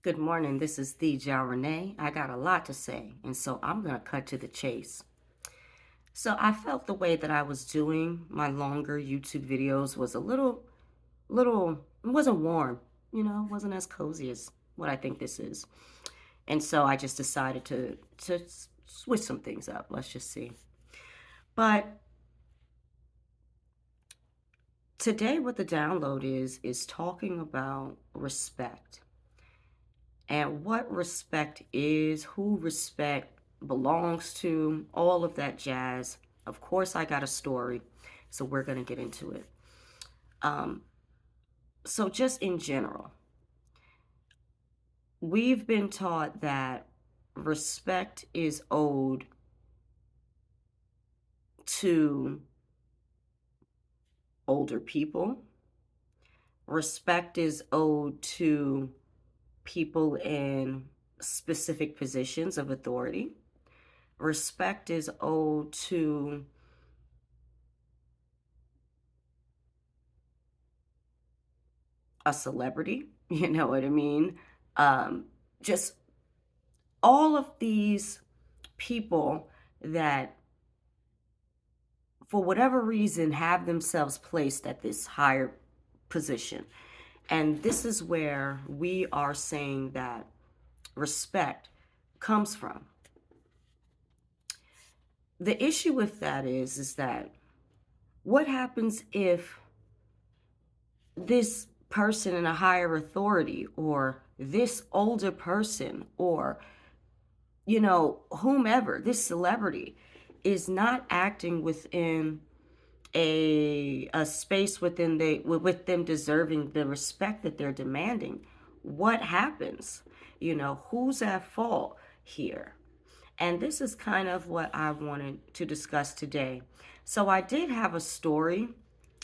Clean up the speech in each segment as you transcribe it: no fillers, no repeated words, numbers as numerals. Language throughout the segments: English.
Good morning. This is the Ja Renee. I got a lot to say, and so I'm going to cut to the chase. So I felt the way that I was doing my longer YouTube videos was a it wasn't warm, wasn't as cozy as what I think this is. And so I just decided to switch some things up. Let's just see. But today what the download is talking about respect. And what respect is, who respect belongs to, all of that jazz. Of course, I got a story, so we're going to get into it. Um, so, just in general, we've been taught that respect is owed to older people, respect is owed to people in specific positions of authority, respect is owed to a celebrity, you know what I mean? Just all of these people that, for whatever reason, have themselves placed at this higher position. And this is where we are saying that respect comes from. The issue with that is that what happens if this person in a higher authority or this older person or whomever, this celebrity is not acting within a space within with them deserving the respect that they're demanding? What happens? Who's at fault here? And this is kind of what I wanted to discuss today. So I did have a story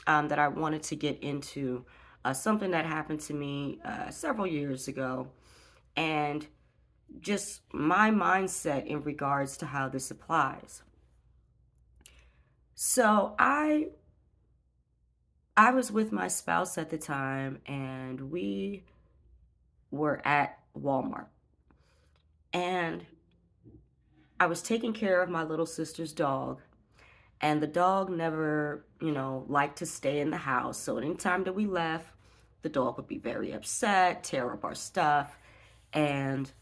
that I wanted to get into, something that happened to me several years ago, and just my mindset in regards to how this applies. So I was with my spouse at the time, and we were at Walmart, and I was taking care of my little sister's dog, and the dog never, liked to stay in the house. So anytime that we left, the dog would be very upset, tear up our stuff, and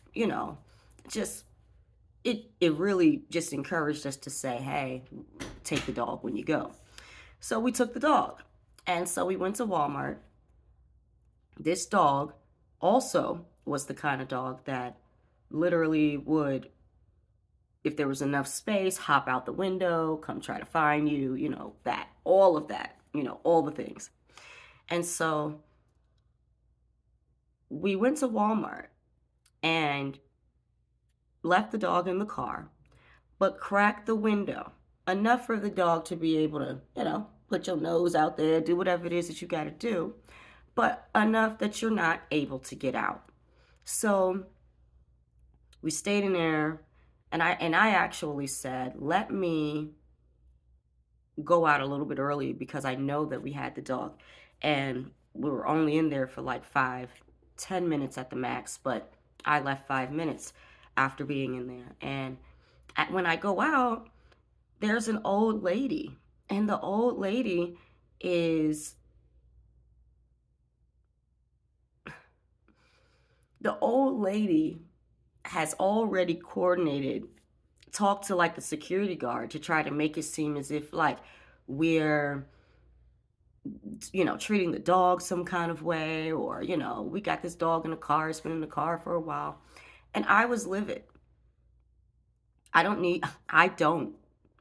just it really just encouraged us to say, hey, take the dog when you go. So we took the dog. And so we went to Walmart. This dog also was the kind of dog that literally would, if there was enough space, hop out the window, come try to find you, all of that, all the things. And so we went to Walmart and left the dog in the car, but cracked the window enough for the dog to be able to, put your nose out there, do whatever it is that you got to do, but enough that you're not able to get out. So we stayed in there, and I actually said, let me go out a little bit early because I know that we had the dog, and we were only in there for like 5-10 minutes at the max, but I left 5 minutes after being in there. And when I go out, there's an old lady, and the old lady is the old lady has already coordinated, talked to like the security guard to try to make it seem as if like we're treating the dog some kind of way, or we got this dog in the car, it's been in the car for a while. And I was livid. I don't need I don't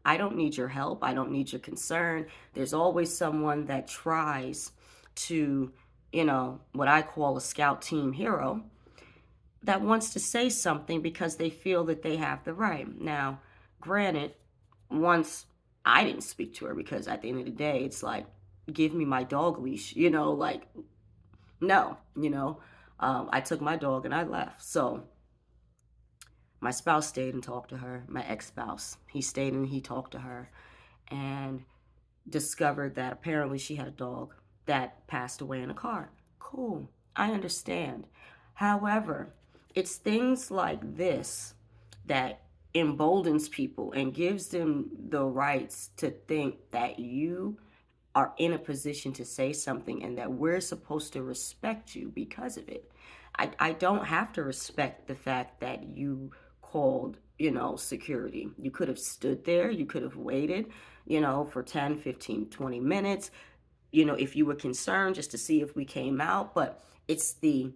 I don't need your help. I don't need your concern. There's always someone that tries to, what I call a scout team hero, that wants to say something because they feel that they have the right. Now, granted, once I didn't speak to her because at the end of the day, it's like, give me my dog leash, like, no, I took my dog and I left. So my spouse stayed and talked to her, my ex-spouse. He stayed and he talked to her and discovered that apparently she had a dog that passed away in a car. Cool. I understand. However, It's things like this that emboldens people and gives them the rights to think that you are in a position to say something and that we're supposed to respect you because of it. I don't have to respect the fact that you called, security. You could have stood there, you could have waited, for 10, 15, 20 minutes, if you were concerned just to see if we came out, but it's the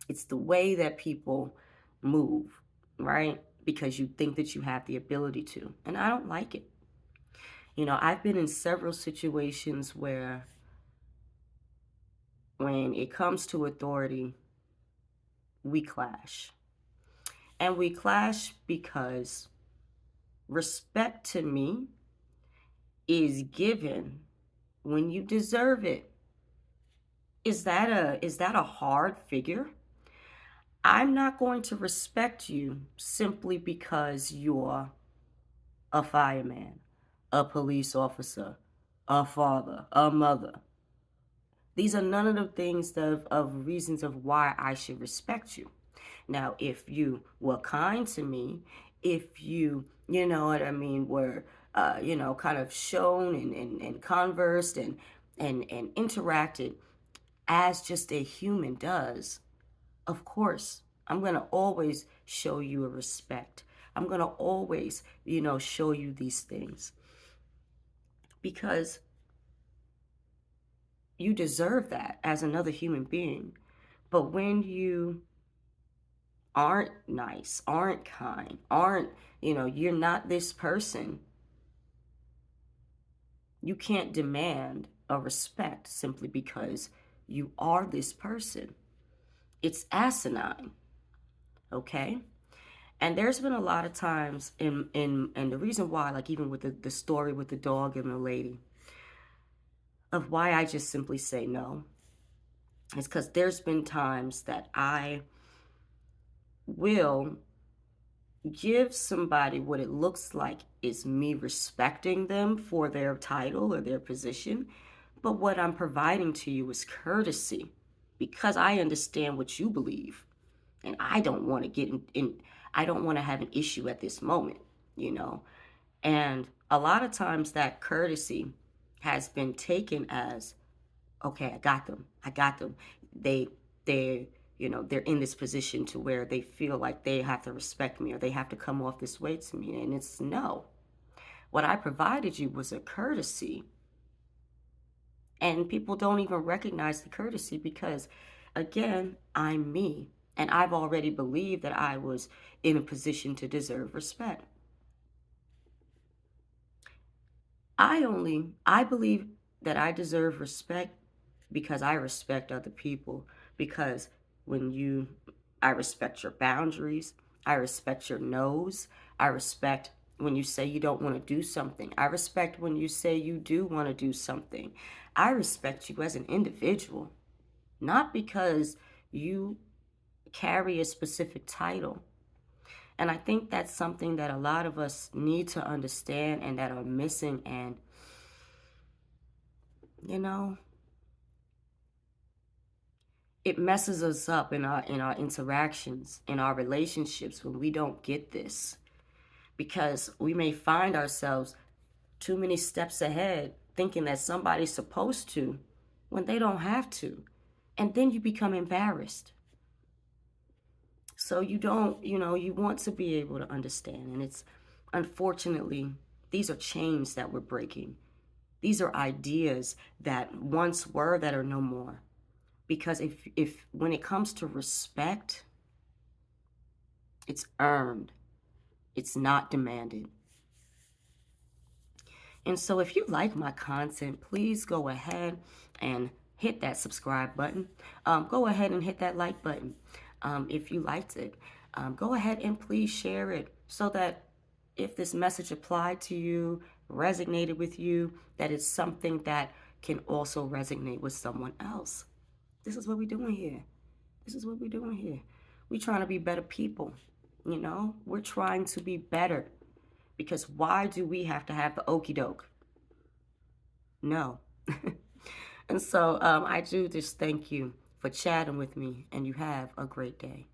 it's the way that people move, right? Because you think that you have the ability to. And I don't like it. I've been in several situations where when it comes to authority, we clash. And we clash because respect to me is given when you deserve it. Is that a hard figure? I'm not going to respect you simply because you're a fireman, a police officer, a father, a mother. These are none of the things of reasons of why I should respect you. Now, if you were kind to me, if you know what I mean, were, kind of shown and conversed and interacted as just a human does, of course, I'm going to always show you a respect. I'm going to always, show you these things because you deserve that as another human being. But when you aren't nice, aren't kind, aren't, you're not this person, you can't demand a respect simply because you are this person. It's asinine, okay? And there's been a lot of times and the reason why, like even with the story with the dog and the lady, of why I just simply say no, is because there's been times that I will give somebody what it looks like is me respecting them for their title or their position. But what I'm providing to you is courtesy because I understand what you believe. And I don't want to I don't want to have an issue at this moment, you know. And a lot of times that courtesy has been taken as, okay, I got them. I got them. They they they're in this position to where they feel like they have to respect me or they have to come off this way to me. And it's no. What I provided you was a courtesy. And people don't even recognize the courtesy because, again, I'm me. And I've already believed that I was in a position to deserve respect. I believe that I deserve respect because I respect other people. Because when you, I respect your boundaries, I respect your no's, I respect when you say you don't want to do something, I respect when you say you do want to do something. I respect you as an individual, not because you carry a specific title. And I think that's something that a lot of us need to understand and that are missing. And, you know, it messes us up in our interactions, in our relationships when we don't get this. Because we may find ourselves too many steps ahead thinking that somebody's supposed to when they don't have to. And then you become embarrassed. So you don't, you want to be able to understand. And it's unfortunately, these are chains that we're breaking. These are ideas that once were that are no more. Because if when it comes to respect, it's earned. It's not demanded. And so if you like my content, please go ahead and hit that subscribe button. Go ahead and hit that like button if you liked it. Go ahead and please share it so that if this message applied to you, resonated with you, that it's something that can also resonate with someone else. This is what we're doing here. This is what we're doing here. We're trying to be better people. We're trying to be better. Because why do we have to have the okey doke? No. And so I do just thank you for chatting with me, and you have a great day.